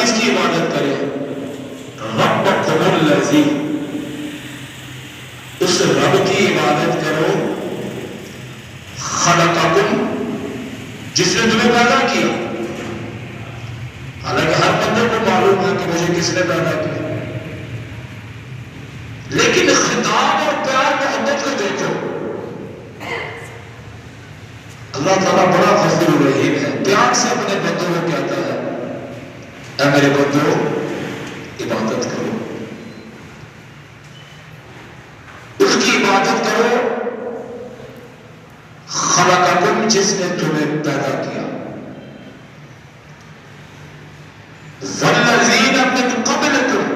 کس کی عبادت کرے؟ ربکم الذی، اس رب کی عبادت کرو، خلقکم، جس نے تمہیں پیدا کیا۔ حالانکہ ہر بندے کو معلوم ہے کہ مجھے کس نے پیدا کیا، لیکن خطاب اور پیار محبت کو دیکھو۔ اللہ تعالیٰ بڑا غفور رحیم ہے، پیار سے اپنے بندوں کو کہتا ہے اے میرے بندو عبادت کرو، اس کی عبادت کرو، خلقکم، جس نے تمہیں پیدا کیا، والذین من قبلکم،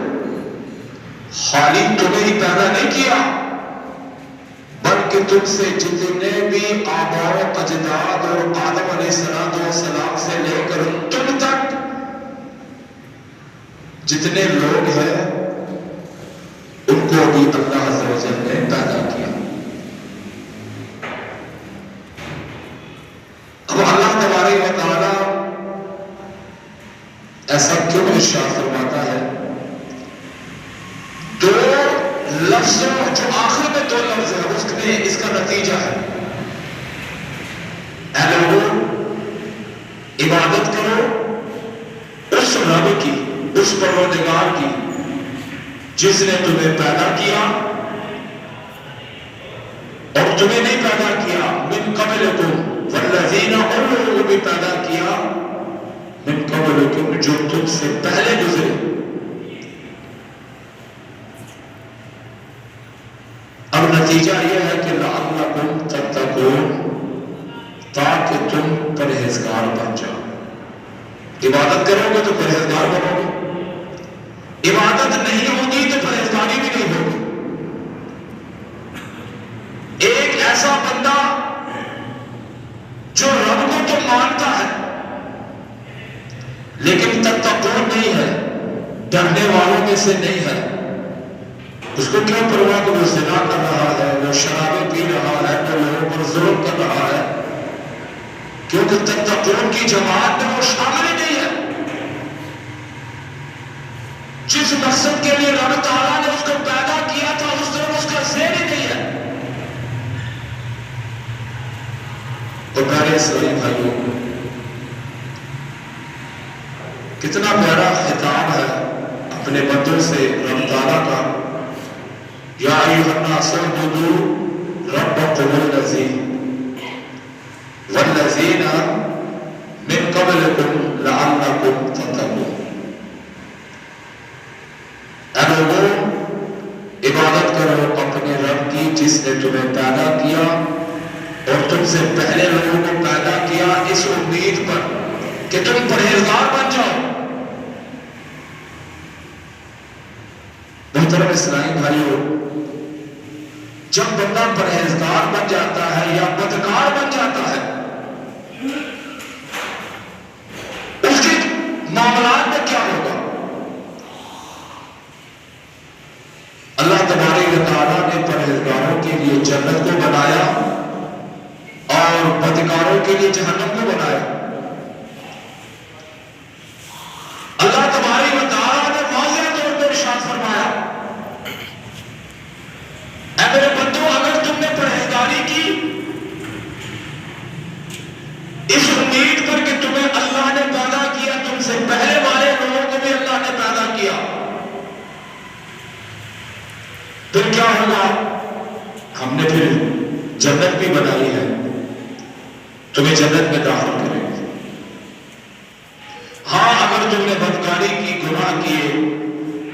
خالی تمہیں ہی پیدا نہیں کیا بلکہ تم سے جتنے بھی آباء و اجداد اور آدم علیہ السلام سے لے کر تم تک جتنے لوگ ہیں ان کو بھی اللہ عز و جل نے پیدا کیا۔ اب اللہ تبارک و تعالی ایسا کیوں ارشاد فرماتا ہے؟ دو لفظوں، جو آخر میں دو لفظ ہیں، اس کا نتیجہ ہے اے لوگوں عبادت کرو اس رب کی، اس پروردگار کی جس نے تمہیں پیدا کیا اور تمہیں نہیں پیدا کیا من قبلکم والذین، اور لوگوں کو بھی پیدا کیا من قبلکم، جو تم سے پہلے گزرے۔ اب نتیجہ یہ ہے کہ لعلکم تتقون، تاکہ تم پرہیزگار بن جاؤ۔ عبادت کرو گے تو پرہیزگار بنو گے، عبادت نہیں ہوگی تو پرہیزگاری بھی نہیں ہوگی۔ ایک ایسا بندہ جو رب کو تو مانتا ہے لیکن تتقون نہیں ہے، ڈرنے والوں میں سے نہیں ہے، اس کو کیوں پرواہ کہ وہ زنا کر رہا ہے، وہ شرابیں پی رہا ہے، وہ لوگوں پر ظلم کر رہا ہے، کیونکہ تتقون کی جماعت میں وہ شامل ہی نہیں ہے۔ جس مقصد کے لیے رب تعالیٰ نے اس کو پیدا کیا تھا اس طرف اس کا ذہن ہی نہیں ہے۔ تو پیارے اسلامی بھائیوں، کتنا پیارا خطاب ہے اپنے بندوں سے رب تعالیٰ کا، یا ایھا الناس اعبدوا ربکم الذی والذین من قبلکم لعلکم تتقون۔ اے لوگوں عبادت کرو اپنے رب کی جس نے تمہیں پیدا کیا اور تم سے پہلے لوگوں کو پیدا کیا، اس امید پر کہ تم پرہیزگار بن جاؤ۔ محترم اسلامی بھائیوں، جب بندہ پرہیزگار بن جاتا ہے یا بدکار بن جاتا ہے، اس کے معاملات میں کیا ہوگا؟ اللہ تبارک و تعالیٰ نے پرہیزگاروں کے لیے جنت کو بنایا اور بدکاروں کے لیے جہنم کو بنایا۔ اللہ تبارک و تعالیٰ نے واضح طور پر ارشاد فرمایا اے میرے بندو، اگر تم نے پرہیزگاری کی اس امید پر کہ تمہیں اللہ نے پیدا کیا، تم سے پہلے والے لوگوں کو بھی اللہ نے پیدا کیا، پھر کیا ہوگا؟ ہم نے پھر جنت بھی بنائی ہے، تمہیں جنت میں داخل کریں گے۔ ہاں اگر تم نے بدکاری کی، گناہ کیے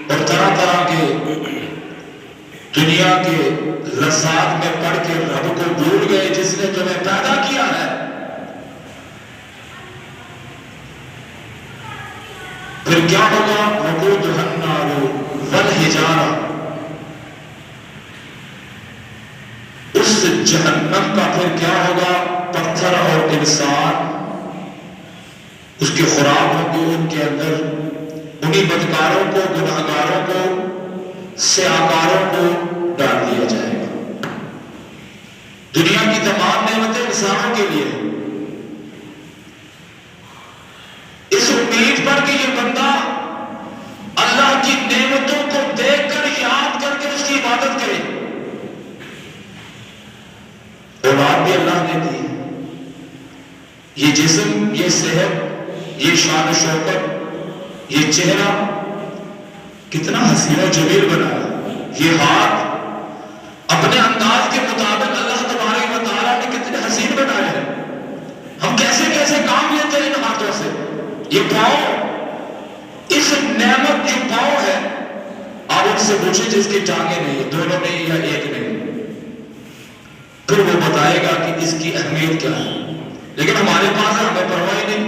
اور طرح طرح کے دنیا کے لذات میں پڑھ کے رب کو بھول گئے جس نے تمہیں پیدا کیا ہے، پھر کیا ہوگا؟ وقودھا النار والحجارہ، اس جہنم کا پھر کیا ہوگا؟ پتھر اور انسان اس کی خوراک ہوگی، ان کے اندر انہی بدکاروں کو، گناہگاروں کو، سیاکاروں کو ڈال دیا جائے گا۔ دنیا کی تمام نعمتیں انسانوں کے لیے، اس امید پر کہ یہ بندہ یہ جسم، یہ صحت، یہ شان و شوکت، یہ چہرہ کتنا حسین و جمیل بنا ہے. یہ ہاتھ اپنے انداز کے مطابق اللہ تبارک و تعالیٰ نے کتنے حسین بنائے ہیں. ہم کیسے کیسے کام لیتے ہیں ان ہاتھوں سے. یہ پاؤں، اس نعمت جو پاؤں ہے، آپ ان سے پوچھیں جس کی ٹانگیں نہیں، دونوں نہیں یا ایک نہیں، پھر وہ بتائے گا کہ اس کی اہمیت کیا ہے. لیکن ہمارے پاس ہے، ہمیں پرواہ نہیں.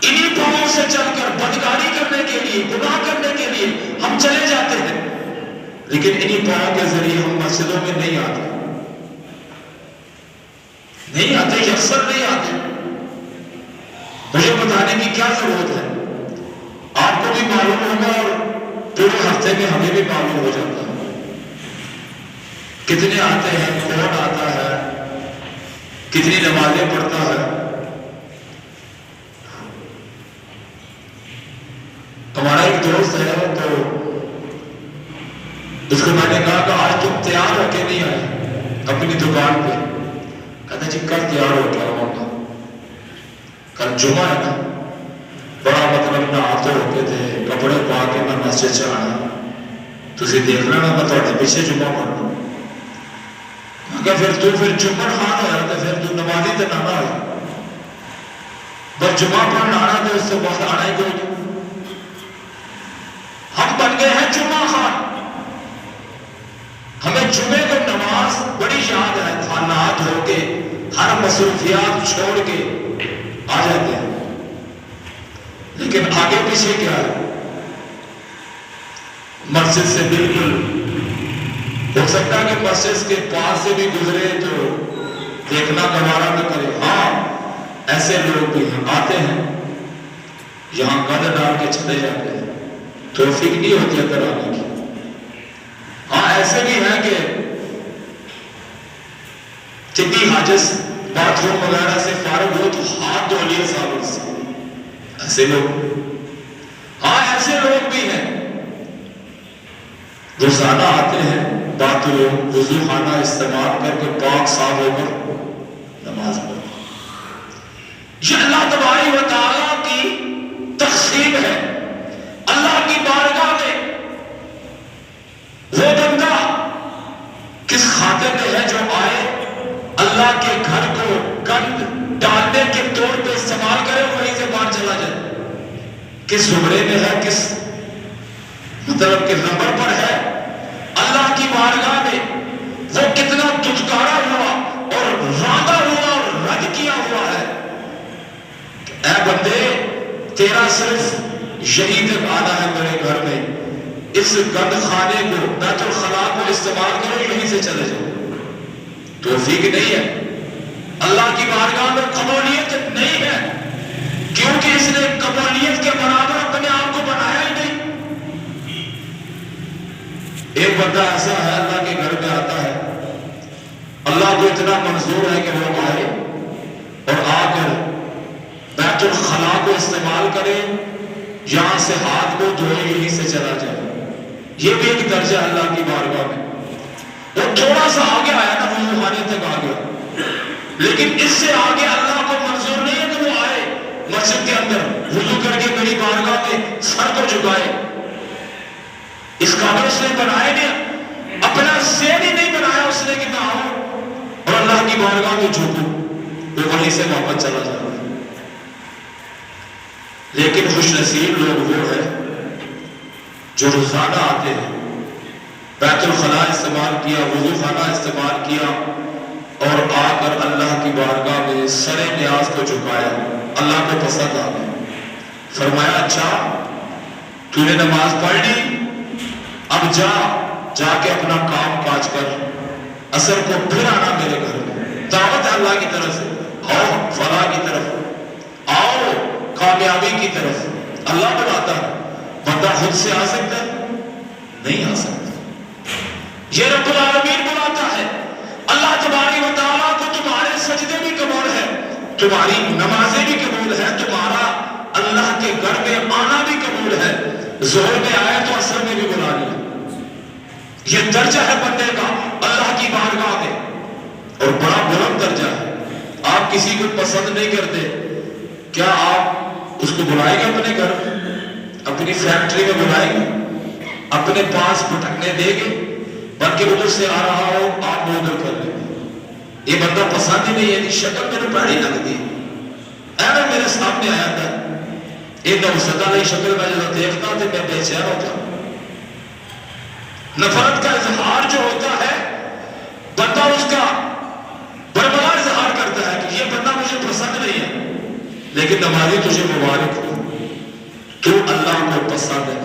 انہی پاؤں سے چل کر بدکاری کرنے کے لیے، گناہ کرنے کے لیے ہم چلے جاتے ہیں، لیکن انہی پاؤں کے ذریعے ہم مسجدوں میں نہیں آتے، نہیں آتے، یکسر نہیں آتے. مجھے بتانے کی کیا ضرورت ہے؟ آپ کو بھی معلوم ہوگا اور پورے ہفتے میں ہمیں بھی معلوم ہو جاتا ہے. کتنے آتے ہیں، کون آتا ہے، کتنی نمازیں پڑھتا ہے. ہمارا ایک دوست ہے تو اس کو میں نے کہا کہ آج تم تیار ہو کے نہیں آئے اپنی دکان پہ. کہتا جی کل تیار ہو کے آؤں گا، کل جمعہ ہے نا. بڑا مطلب نہ آتے ہوتے تھے، کپڑے پا کے میں مسجد چ آیا. تسی دیکھ لینا میں تھوڑے پیچھے جمعہ پڑھنا. کہ پھر جمعہ خان ہوا تو پھر تو نمازی تو نہ ہوا، بس جمعہ پڑھنا آنا تو اس سے بہت آنا ہی کوئی نہیں. ہم بن گئے ہیں جمعہ خان. ہمیں جمعے کو نماز بڑی یاد ہے، نہا دھو کے ہر مصروفیات چھوڑ کے آ جاتے ہیں. لیکن آگے پیچھے کیا ہے؟ مسجد سے بالکل ہو سکتا ہے کہ مسجد کے پاس سے بھی گزرے تو دیکھنا گوارا نہ کرے. ہاں ایسے لوگ بھی ہیں، آتے ہیں یہاں قد ڈال کے چلے جاتے ہیں، توفیق نہیں ہوتی اندر آنے کی. ہاں ایسے بھی ہیں کہ طبی حاجت باتھ روم وغیرہ سے فارغ ہو تو ہاتھ دھو لیے صابن سے. ایسے لوگ، ہاں ایسے لوگ بھی ہیں روزانہ آتے ہیں، باتھ روم وضو خانہ استعمال کر کے پاک صاف ہو کر نماز پڑھتے. یہ اللہ تبارک و تعالیٰ کی تقسیم ہے. اللہ کی بارگاہ میں وہ بندہ کس خاطر میں ہے جو آئے اللہ کے گھر کو گند ڈالنے کے طور پہ استعمال کرے، وہیں سے باہر چلا جائے. کس زمرے میں ہے، کس مطلب کہ نمبر پر ہے. اللہ کی بارگاہ میں وہ کتنا دھتکارا ہوا اور راندا ہوا اور رد کیا ہوا ہے. اے بندے، تیرا صرف یہی تک آنا ہے میرے گھر میں، اس گند خانے کو بیت الخلاء کو استعمال کرو، یہیں سے چلے جاؤ. توفیق نہیں ہے. اللہ کی بارگاہ میں قبولیت نہیں ہے، کیونکہ اس نے قبولیت کے برابر اپنے آپ کو بنایا ہی نہیں. ایک بندہ ایسا ہے اللہ کے گھر میں آتا ہے، اللہ کو اتنا منظور ہے کہ وہ آئے اور آ کر بیت الخلاء کو استعمال کرے، یہاں سے ہاتھ کو دھوئے، یہیں سے چلا جائے. یہ بھی ایک درجہ اللہ کی بارگاہ میں. وہ تھوڑا سا آگے آیا نا، وضو خانے تک آ گیا، لیکن اس سے آگے اللہ کو منظور نہیں ہے کہ وہ آئے مسجد کے اندر وضو کر کے میری بارگاہ میں سر کو جھکائے. اس قابل اس نے بنائے نہیں، اپنا ذہن ہی نہیں بنایا اس نے کہ میں آؤں اور اللہ کی بارگاہ میں جھکوں. وہ وہیں سے واپس چلا جاتا ہے. لیکن خوش نصیب لوگ وہ ہیں جو روزانہ آتے ہیں، بیت الخلاء استعمال کیا، وضو خانہ استعمال کیا اور آ کر اللہ کی بارگاہ میں سر نیاز کو جھکایا. اللہ کو پسند آ گیا. فرمایا اچھا تو نے نماز پڑھ لی، اب جا کے اپنا کام کاج کر، عصر کو پھر آنا میرے گھر میں. دعوت ہے اللہ کی طرف سے، آؤ فلاح کی طرف، آؤ کامیابی کی طرف. اللہ بلاتا ہے، بندہ خود سے آ سکتا ہے؟ نہیں آ سکتا. یہ رب العالمین بلاتا ہے. اللہ تبارک و تعالیٰ کو تمہارے سجدے بھی قبول ہے، تمہاری نمازیں بھی قبول ہے، تمہارا اللہ کے گھر میں آنا بھی قبول ہے. ظہر میں آیا تو عصر میں بھی بلا لیا. یہ درجہ ہے بندے کا اللہ کی بارگاہ میں، اور بڑا بلند درجہ ہے. آپ کسی کو پسند نہیں کرتے، کیا آپ اس کو بلائیں گے اپنے گھر، اپنی فیکٹری میں بلائیں گے، اپنے پاس پٹکنے دیں گے؟ بلکہ ادھر سے آ رہا ہو آپ وہ ادھر کر لیں گے، یہ بندہ پسند ہی نہیں ہے، شکل میرے پیڑی لگتی ہے، میرے سامنے آیا تھا یہ نوزدہ علیہ شکل میں جو دیکھتا تھا میں بے چین ہوتا۔ نفرت کا اظہار جو ہوتا ہے بندہ اس کا بربلا اظہار کرتا ہے کہ یہ بندہ مجھے پسند نہیں ہے، لیکن نمازی تجھے مبارک ہو، تو اللہ کو پسند ہے۔